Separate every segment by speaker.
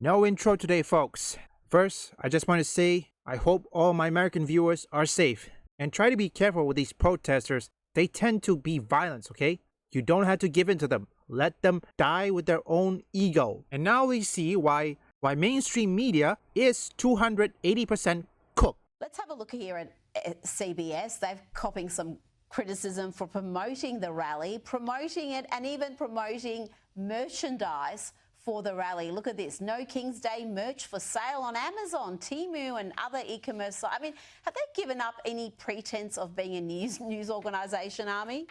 Speaker 1: No intro today, folks. First, I just want to say I hope all my American viewers are safe and try to be careful with these protesters. They tend to be violent, okay? You don't have to give in to them. Let them die with their own ego. And now we see why mainstream media is 280% cooked.
Speaker 2: Let's have a look here at CBS. They're copping some criticism for promoting the rally, promoting it and even promoting merchandise for the rally. Look at this. No King's Day merch for sale on Amazon, Temu and other e-commerce sites. I mean, have they given up any pretense of being a news organisation, Army?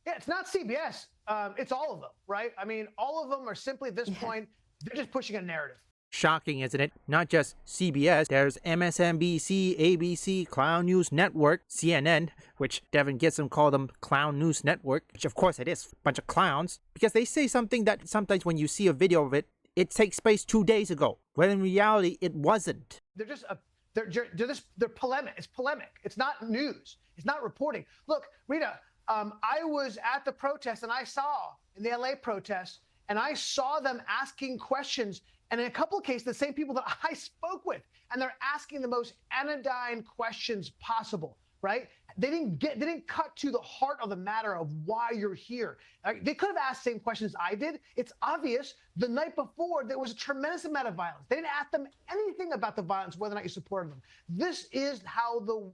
Speaker 3: Yeah, it's not CBS. It's all of them, right? I mean, all of them are simply at this point, they're just pushing a narrative.
Speaker 1: Shocking, isn't it? Not just CBS, there's MSNBC, ABC, Clown News Network, CNN, which Devin Gibson called them Clown News Network, which of course it is, a bunch of clowns, because they say something that sometimes when you see a video of it, it takes place 2 days ago, when in reality it wasn't.
Speaker 3: They're just, they're polemic. It's polemic. It's not news. It's not reporting. Look, Rita, I was at the protest and I saw, in the LA protest, and I saw them asking questions. And in a couple of cases, the same people that I spoke with, and they're asking the most anodyne questions possible, right? They didn't cut to the heart of the matter of why you're here. They could have asked the same questions I did. It's obvious the night before there was a tremendous amount of violence. They didn't ask them anything about the violence, whether or not you supported them. This is how the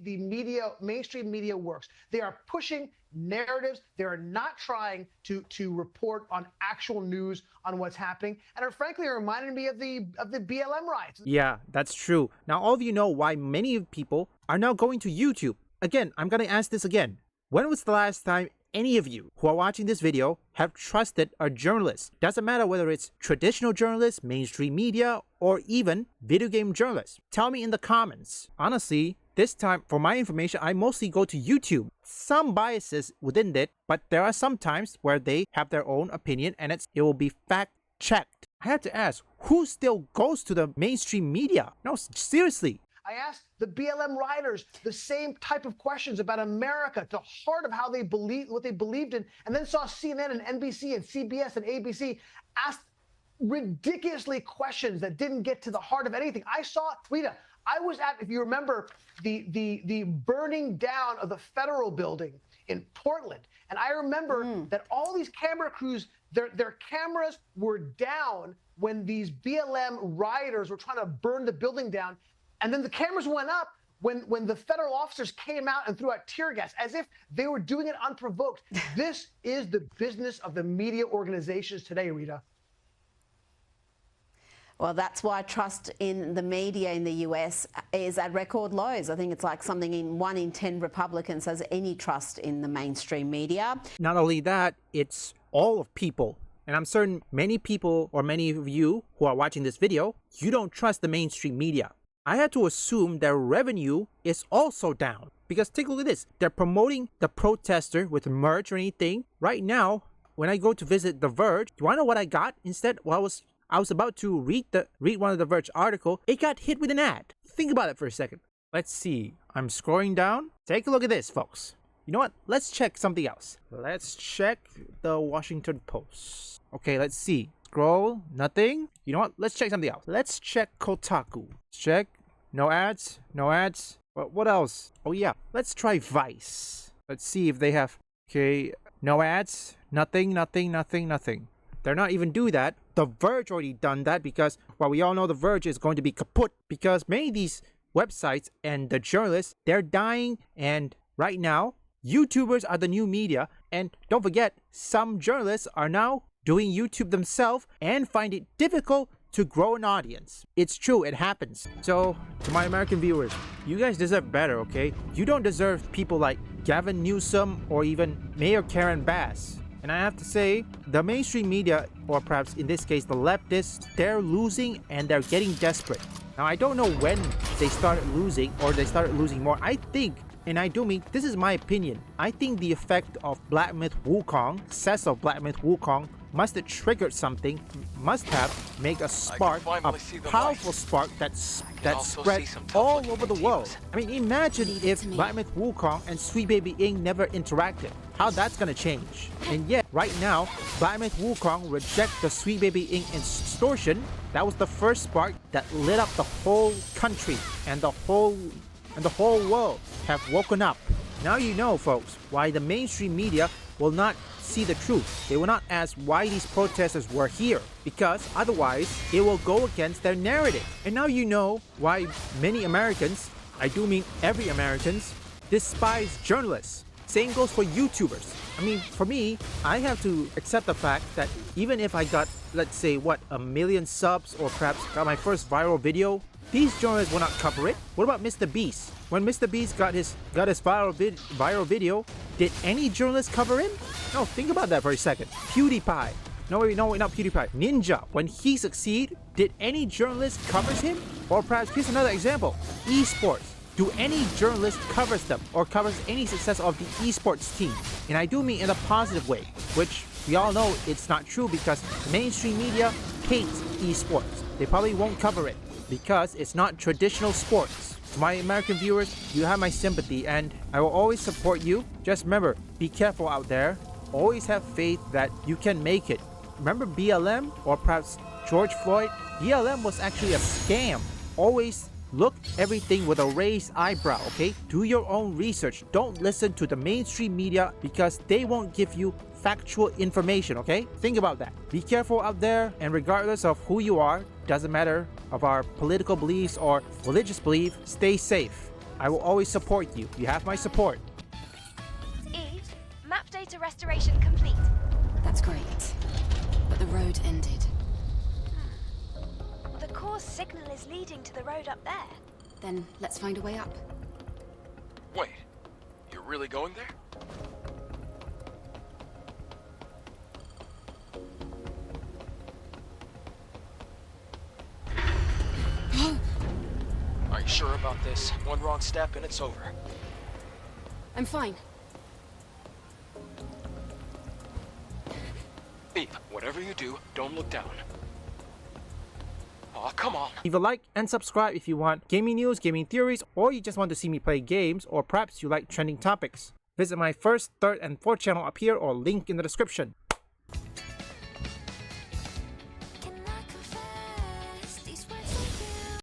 Speaker 3: media, mainstream media works. They are pushing narratives. They are not trying to report on actual news on what's happening, and are frankly reminding me of the BLM riots.
Speaker 1: Yeah, that's true. Now all of you know why many people are now going to YouTube. Again, I'm gonna ask this again. When was the last time any of you who are watching this video have trusted a journalist? Doesn't matter whether it's traditional journalists, mainstream media, or even video game journalists. Tell me in the comments. Honestly, this time, for my information, I mostly go to YouTube. Some biases within it, but there are some times where they have their own opinion and it will be fact-checked. I have to ask, who still goes to the mainstream media? No, seriously.
Speaker 3: I asked the BLM rioters the same type of questions about America, the heart of how they believe, what they believed in, and then saw CNN and NBC and CBS and ABC ask ridiculously questions that didn't get to the heart of anything. I saw, Rita, I was at, if you remember, the burning down of the federal building in Portland. And I remember that all these camera crews, their cameras were down when these BLM rioters were trying to burn the building down. And then the cameras went up when the federal officers came out and threw out tear gas, as if they were doing it unprovoked. This is the business of the media organizations today, Rita.
Speaker 2: Well, that's why trust in the media in the US is at record lows. I think it's like something in 1 in 10 Republicans has any trust in the mainstream media.
Speaker 1: Not only that, it's all of people. And I'm certain many people, or many of you who are watching this video, you don't trust the mainstream media. I had to assume their revenue is also down. Because take a look at this. They're promoting the protester with merch or anything. Right now, when I go to visit The Verge, do you want to know what I got? Instead, well, I was about to read one of The Verge article. It got hit with an ad. Think about it for a second. Let's see. I'm scrolling down. Take a look at this, folks. You know what? Let's check something else. Let's check the Washington Post. Okay, let's see. Scroll. Nothing. You know what? Let's check something else. Let's check Kotaku. Check. No ads. No ads. What else? Oh yeah. Let's try Vice. Let's see if they have. Okay. No ads. Nothing. Nothing. Nothing. Nothing. They're not even do that. The Verge already done that because, well, we all know The Verge is going to be kaput because many of these websites and the journalists, they're dying, and right now, YouTubers are the new media, and don't forget, some journalists are now doing YouTube themselves and find it difficult to grow an audience. It's true, it happens. So, to my American viewers, you guys deserve better, okay? You don't deserve people like Gavin Newsom or even Mayor Karen Bass. And I have to say, the mainstream media, or perhaps in this case the leftists, they're losing and they're getting desperate. Now I don't know when they started losing or they started losing more. I think And I do mean, this is my opinion. I think the effect of Black Myth Wukong, success of Black Myth Wukong, must have triggered something, must have made a spark, a powerful spark that spread all over the world. I mean, imagine if Black Myth Wukong and Sweet Baby Ink never interacted. How that's gonna change. And yet, right now, Black Myth Wukong reject the Sweet Baby Ink extortion. That was the first spark that lit up the whole country, and the whole world have woken up. Now you know, folks, why the mainstream media will not see the truth. They will not ask why these protesters were here, because otherwise it will go against their narrative. And now you know why many Americans, I do mean every Americans, despise journalists. Same goes for YouTubers. I mean, for me, I have to accept the fact that even if I got, let's say, what, 1 million subs, or perhaps got my first viral video, these journalists will not cover it. What about Mr. Beast? When Mr. Beast got his viral video, did any journalist cover him? No, think about that for a second. PewDiePie. No, not PewDiePie. Ninja. When he succeed, did any journalist covers him? Or perhaps here's another example. Esports. Do any journalist covers them or covers any success of the esports team? And I do mean in a positive way, which we all know it's not true because mainstream media hates esports. They probably won't cover it because it's not traditional sports. To my American viewers, you have my sympathy and I will always support you. Just remember, be careful out there. Always have faith that you can make it. Remember BLM or perhaps George Floyd? BLM was actually a scam. Always look everything with a raised eyebrow, okay? Do your own research. Don't listen to the mainstream media because they won't give you factual information, okay? Think about that. Be careful out there, and regardless of who you are, doesn't matter of our political beliefs or religious belief, stay safe. I will always support you. You have my support.
Speaker 4: Eve, map data restoration complete.
Speaker 5: That's great. But the road ended.
Speaker 4: The core signal is leading to the road up there.
Speaker 5: Then let's find a way up.
Speaker 6: Wait, you're really going there? Are you sure about this? One wrong step and it's over.
Speaker 5: I'm fine.
Speaker 6: Eve, whatever you do, don't look down. Aw, come on.
Speaker 1: Leave a like and subscribe if you want gaming news, gaming theories, or you just want to see me play games, or perhaps you like trending topics. Visit my first, third, and fourth channel up here or link in the description.